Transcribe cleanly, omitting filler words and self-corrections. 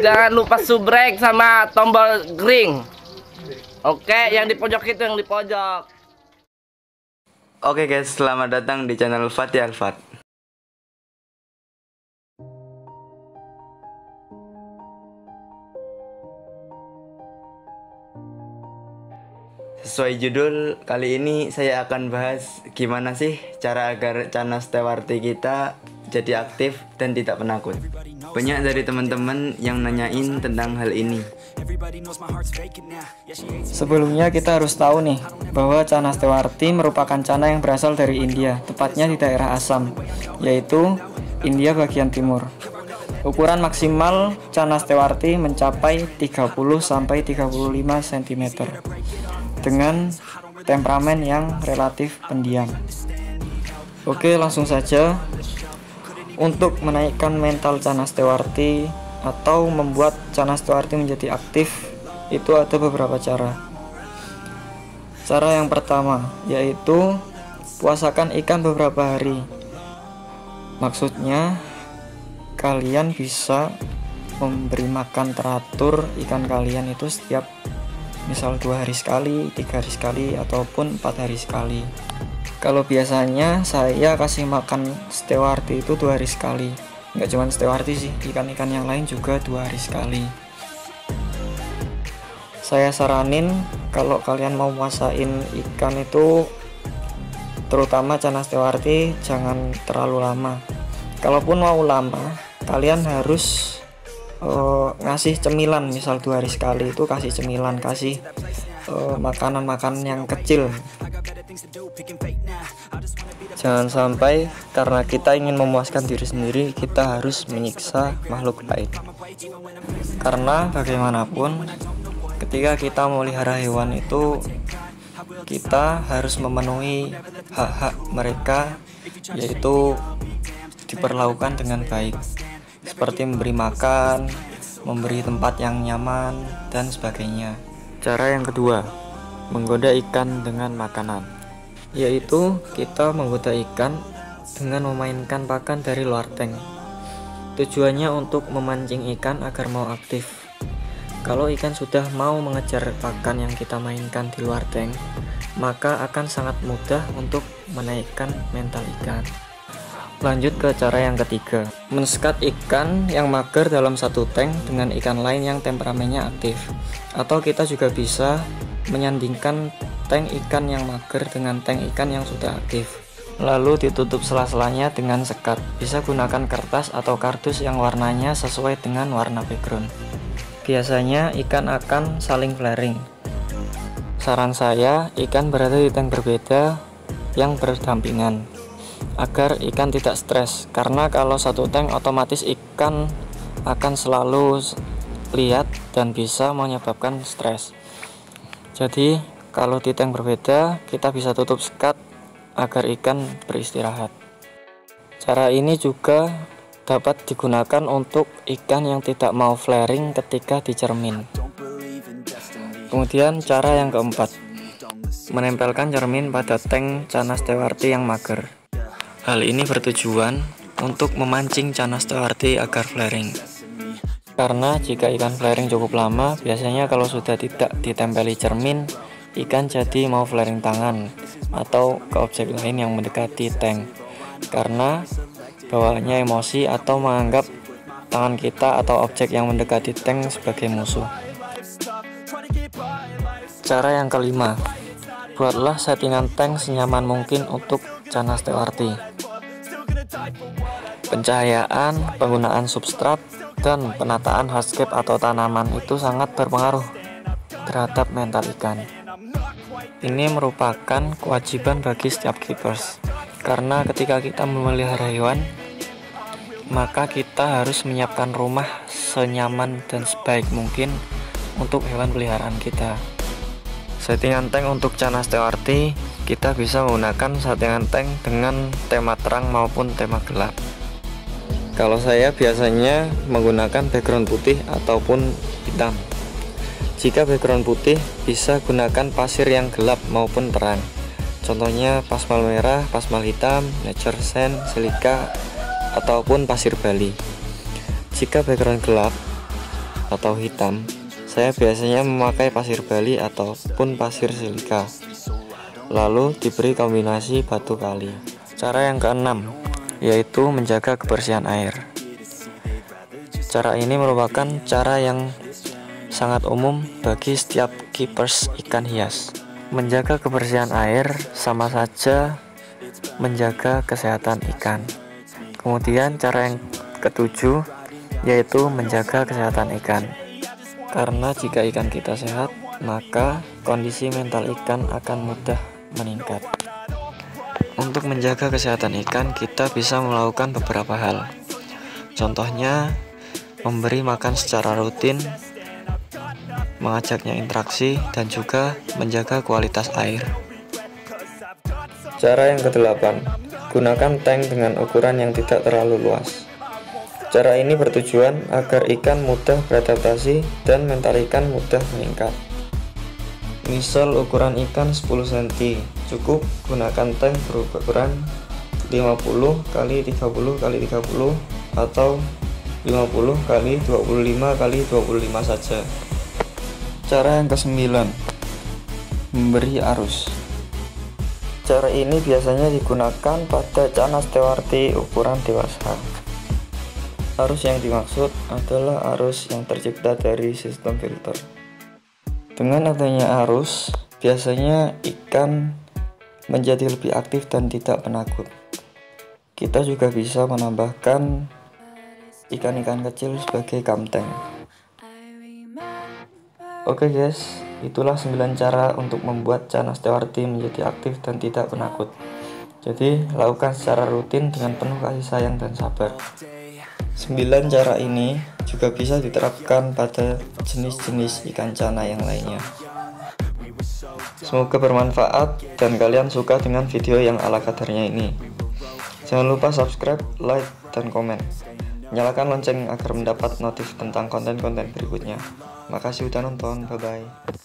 Jangan lupa subrek sama tombol ring. Oke, yang di pojok itu yang di pojok. Oke guys, selamat datang di channel Fatih Alfat. Sesuai judul, kali ini saya akan bahas gimana sih cara agar chana stewarti kita jadi aktif dan tidak penakut. Banyak dari teman-teman yang nanyain tentang hal ini. Sebelumnya kita harus tahu nih bahwa Chana Stewarti merupakan cana yang berasal dari India, tepatnya di daerah Assam, yaitu India bagian timur. Ukuran maksimal Chana Stewarti mencapai 30-35 cm dengan temperamen yang relatif pendiam. Oke, langsung saja. Untuk menaikkan mental Chana Stewarti atau membuat Chana Stewarti menjadi aktif, itu ada beberapa cara. Cara yang pertama yaitu puasakan ikan beberapa hari. Maksudnya kalian bisa memberi makan teratur ikan kalian itu setiap misal 2 hari sekali, 3 hari sekali, ataupun 4 hari sekali. Kalau biasanya saya kasih makan stewarti itu 2 hari sekali. Nggak cuma stewarti sih, ikan-ikan yang lain juga 2 hari sekali. Saya saranin kalau kalian mau masain ikan itu, terutama Chana Stewarti, jangan terlalu lama. Kalaupun mau lama, kalian harus ngasih cemilan. Misal 2 hari sekali itu kasih cemilan, kasih makanan-makanan yang kecil. Jangan sampai karena kita ingin memuaskan diri sendiri, kita harus menyiksa makhluk lain. Karena bagaimanapun, ketika kita memelihara hewan itu, kita harus memenuhi hak-hak mereka, yaitu diperlakukan dengan baik, seperti memberi makan, memberi tempat yang nyaman, dan sebagainya. Cara yang kedua, menggoda ikan dengan makanan, yaitu kita menggoda ikan dengan memainkan pakan dari luar tank. Tujuannya untuk memancing ikan agar mau aktif. Kalau ikan sudah mau mengejar pakan yang kita mainkan di luar tank, maka akan sangat mudah untuk menaikkan mental ikan. Lanjut ke cara yang ketiga, mensekat ikan yang mager dalam satu tank dengan ikan lain yang temperamennya aktif. Atau kita juga bisa menyandingkan tank ikan yang mager dengan tank ikan yang sudah aktif, lalu ditutup sela-selanya dengan sekat. Bisa gunakan kertas atau kardus yang warnanya sesuai dengan warna background. Biasanya ikan akan saling flaring. Saran saya, ikan berada di tank berbeda yang berdampingan agar ikan tidak stres, karena kalau satu tank otomatis ikan akan selalu lihat dan bisa menyebabkan stres. Jadi kalau di tank berbeda, kita bisa tutup sekat agar ikan beristirahat. Cara ini juga dapat digunakan untuk ikan yang tidak mau flaring ketika dicermin. Kemudian cara yang keempat, menempelkan cermin pada tank Chana Stewarti yang mager. Hal ini bertujuan untuk memancing Chana Stewarti agar flaring. Karena jika ikan flaring cukup lama, biasanya kalau sudah tidak ditempeli cermin, ikan jadi mau flaring tangan atau ke objek lain yang mendekati tank, karena bawaannya emosi atau menganggap tangan kita atau objek yang mendekati tank sebagai musuh. Cara yang kelima, buatlah settingan tank senyaman mungkin untuk Chana Stewarti. Pencahayaan, penggunaan substrat, dan penataan hardscape atau tanaman itu sangat berpengaruh terhadap mental ikan. Ini merupakan kewajiban bagi setiap keepers, karena ketika kita memelihara hewan, maka kita harus menyiapkan rumah senyaman dan sebaik mungkin untuk hewan peliharaan kita. Settingan tank untuk Chana Stewarti, kita bisa menggunakan settingan tank dengan tema terang maupun tema gelap. Kalau saya biasanya menggunakan background putih ataupun hitam. Jika background putih, bisa gunakan pasir yang gelap maupun terang. Contohnya pasmal merah, pasmal hitam, nature sand, silika, ataupun pasir Bali. Jika background gelap, atau hitam, saya biasanya memakai pasir Bali ataupun pasir silika, lalu diberi kombinasi batu kali. Cara yang keenam, yaitu menjaga kebersihan air. Cara ini merupakan cara yang sangat umum bagi setiap keepers ikan hias. Menjaga kebersihan air sama saja menjaga kesehatan ikan. Kemudian cara yang ketujuh, yaitu menjaga kesehatan ikan. Karena jika ikan kita sehat, maka kondisi mental ikan akan mudah meningkat. Untuk menjaga kesehatan ikan, kita bisa melakukan beberapa hal. Contohnya, memberi makan secara rutin, mengajaknya interaksi, dan juga menjaga kualitas air. Cara yang kedelapan, gunakan tank dengan ukuran yang tidak terlalu luas. Cara ini bertujuan agar ikan mudah beradaptasi dan mental ikan mudah meningkat. Misal ukuran ikan 10 cm, cukup gunakan tank berukuran 50 x 30 x 30 atau 50 x 25 x 25 saja. Cara yang kesembilan, memberi arus. Cara ini biasanya digunakan pada canas stewarti ukuran dewasa. Arus yang dimaksud adalah arus yang tercipta dari sistem filter. Dengan adanya arus, biasanya ikan menjadi lebih aktif dan tidak penakut. Kita juga bisa menambahkan ikan-ikan kecil sebagai kamteng. Oke guys, itulah 9 cara untuk membuat canas stewarti menjadi aktif dan tidak penakut. Jadi, lakukan secara rutin dengan penuh kasih sayang dan sabar. 9 cara ini juga bisa diterapkan pada jenis-jenis ikan cana yang lainnya. Semoga bermanfaat dan kalian suka dengan video yang ala kadarnya ini. Jangan lupa subscribe, like, dan komen. Nyalakan lonceng agar mendapat notif tentang konten-konten berikutnya. Makasih udah nonton, bye-bye.